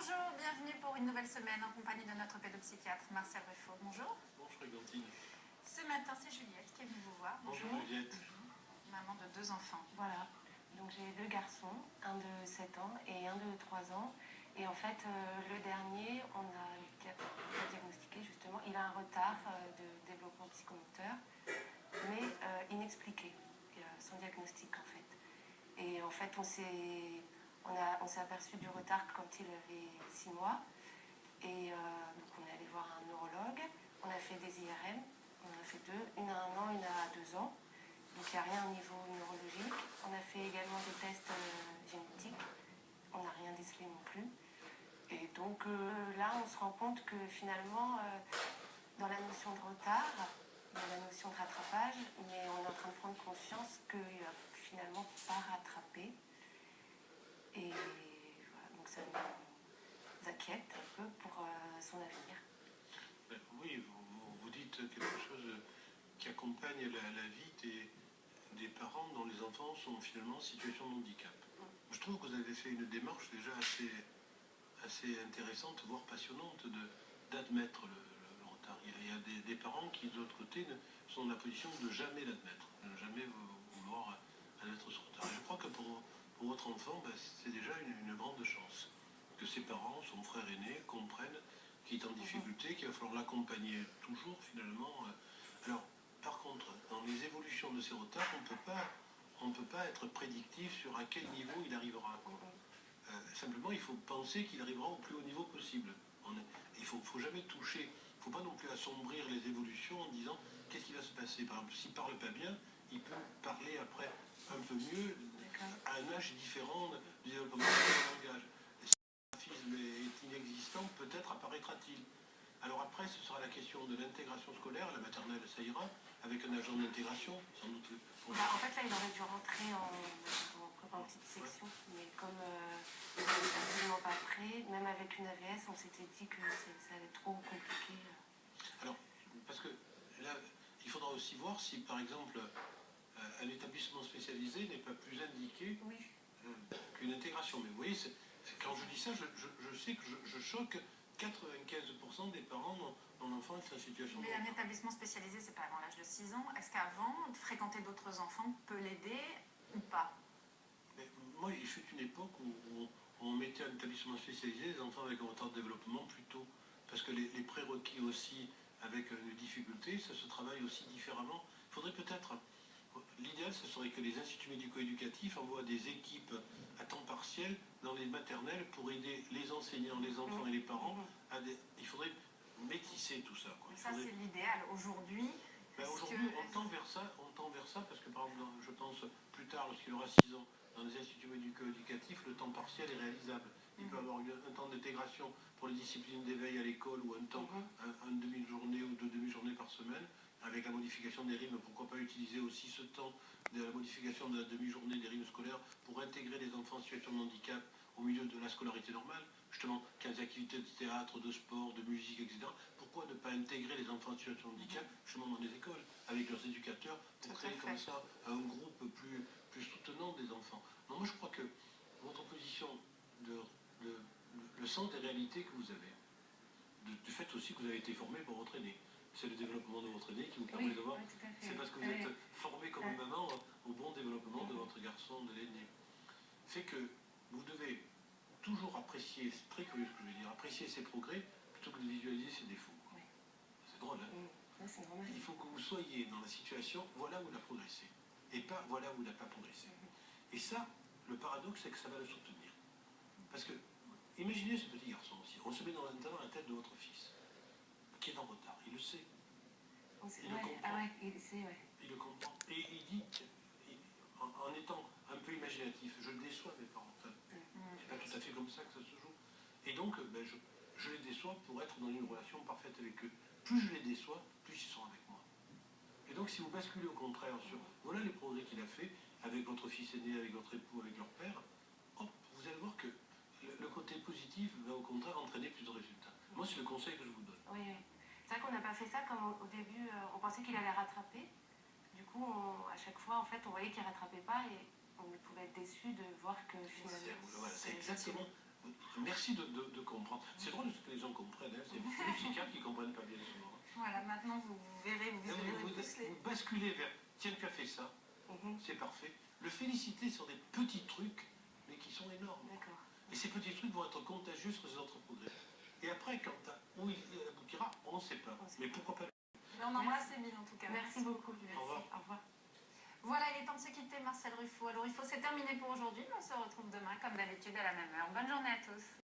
Bonjour, bienvenue pour une nouvelle semaine en compagnie de notre pédopsychiatre Martial Ruffaut. Bonjour. Bonjour Fréquentine. Ce matin, c'est Juliette qui est venue vous voir. Bonjour Juliette. Bonjour. Maman de 2 enfants. Voilà, donc j'ai 2 garçons, un de 7 ans et un de 3 ans. Et en fait, le dernier, on a diagnostiqué justement, il a un retard de développement psychomoteur, mais inexpliqué, son diagnostic en fait. Et en fait, on s'est aperçu du retard quand il avait 6 mois. Et donc on est allé voir un neurologue, on a fait des IRM, on en a fait 2, une à 1 an, une à 2 ans. Donc il n'y a rien au niveau neurologique. On a fait également des tests génétiques, on n'a rien décelé non plus. Et donc là, on se rend compte que finalement, dans la notion de retard, dans la notion de rattrapage, mais on est en train de prendre conscience qu'il ne va finalement pas rattraper. Et voilà, donc ça nous inquiète un peu pour son avenir. Oui, vous dites quelque chose qui accompagne la vie des parents dont les enfants sont finalement en situation de handicap. Je trouve que vous avez fait une démarche déjà assez intéressante, voire passionnante, d'admettre le retard. Il y a des parents qui, de l'autre côté, sont dans la position de jamais l'admettre, de ne jamais vouloir admettre ce retard. Et je crois que pour votre enfant, c'est déjà une grande chance que ses parents, son frère aîné, comprennent qu'il est en difficulté, qu'il va falloir l'accompagner toujours finalement. Alors, par contre, dans les évolutions de ces retards, on ne peut pas être prédictif sur à quel niveau il arrivera. Simplement, il faut penser qu'il arrivera au plus haut niveau possible. Il ne faut jamais toucher, il ne faut pas non plus assombrir les évolutions en disant qu'est-ce qui va se passer. Par exemple, s'il ne parle pas bien, il peut parler après un peu mieux, à un âge différent du développement du langage. Et si le graphisme est inexistant, peut-être apparaîtra-t-il. Alors après, ce sera la question de l'intégration scolaire. La maternelle, ça ira, avec un agent d'intégration, sans doute. En fait, là, il aurait dû rentrer en petite section, mais comme il n'était absolument pas prêt, même avec une AVS, on s'était dit que ça allait être trop compliqué. Alors, parce que là, il faudra aussi voir si, par exemple, un établissement spécialisé n'est pas plus indiqué qu'une intégration. Mais vous voyez, quand je dis ça, je sais que je choque 95% des parents dont l'enfant est en situation de handicap. Mais un établissement spécialisé, c'est pas avant l'âge de 6 ans. Est-ce qu'avant, fréquenter d'autres enfants peut l'aider ou pas? Mais moi, il fut une époque où on mettait un établissement spécialisé les enfants avec un retard de développement plus tôt. Parce que les prérequis aussi, avec une difficulté, ça se travaille aussi différemment. Il faudrait peut-être... L'idéal, ce serait que les instituts médico-éducatifs envoient des équipes à temps partiel dans les maternelles pour aider les enseignants, les enfants et les parents. Il faudrait métisser tout ça. Ça, c'est l'idéal. Aujourd'hui, aujourd'hui, on tend vers ça parce que, par exemple, je pense plus tard, lorsqu'il aura 6 ans, dans les instituts médico-éducatifs, le temps partiel est réalisable. Il peut avoir un temps d'intégration pour les disciplines d'éveil à l'école ou un temps, une demi-journée ou 2 demi-journées par semaine. Avec la modification des rythmes, pourquoi pas utiliser aussi ce temps de la modification de la demi-journée des rythmes scolaires pour intégrer les enfants en situation de handicap au milieu de la scolarité normale, justement 15 activités de théâtre, de sport, de musique, etc. Pourquoi ne pas intégrer les enfants en situation de handicap justement dans les écoles, avec leurs éducateurs, pour créer comme ça un groupe plus soutenant des enfants. Non, moi je crois que votre position, le sens des réalités que vous avez, du fait aussi que vous avez été formé pour votre aîné, c'est le développement de votre aîné qui vous permet de voir. C'est parce que vous êtes formé comme une maman au bon développement de votre garçon, de l'aîné. Fait que vous devez toujours apprécier, c'est très curieux ce que je veux dire, apprécier ses progrès plutôt que de visualiser ses défauts. C'est drôle, hein? Il faut que vous soyez dans la situation, voilà où il a progressé, et pas voilà où il n'a pas progressé. Et ça, le paradoxe, c'est que ça va le soutenir. Parce que, imaginez ce petit garçon aussi, on se met dans la tête de votre fils, qui est en retard, il le sait. Il le comprend. Il le comprend. Et il dit, en étant un peu imaginatif, je déçois mes parents. C'est pas tout à fait comme ça que ça se joue. Et donc, je les déçois pour être dans une relation parfaite avec eux. Plus je les déçois, plus ils sont avec moi. Et donc, si vous basculez au contraire sur, voilà les progrès qu'il a fait avec votre fils aîné, avec votre époux, avec leur père, hop, vous allez voir que le côté positif va au contraire entraîner plus de résultats. Moi, c'est le conseil que je vous donne. Oui. C'est vrai qu'on n'a pas fait ça comme au début, on pensait qu'il allait rattraper. Du coup, à chaque fois, en fait, on voyait qu'il ne rattrapait pas et on pouvait être déçu de voir que finalement... Voilà, c'est exactement Merci de comprendre. C'est drôle ce que les gens comprennent. Hein. C'est les psychiatres qui ne comprennent pas bien souvent. Voilà, maintenant vous verrez, Vous basculez vers tiens, tu as fait ça, c'est parfait. Le féliciter sur des petits trucs, mais qui sont énormes. D'accord. Et ces petits trucs vont être contagieux sur les autres progrès. Et après, où il aboutira, on ne sait pas. Mais pourquoi pas? Mais on embrasse Émile en tout cas. Merci beaucoup. Merci. Au revoir. Au revoir. Voilà, il est temps de se quitter, Marcel Ruffo. Alors, c'est terminé pour aujourd'hui. On se retrouve demain, comme d'habitude, à la même heure. Bonne journée à tous.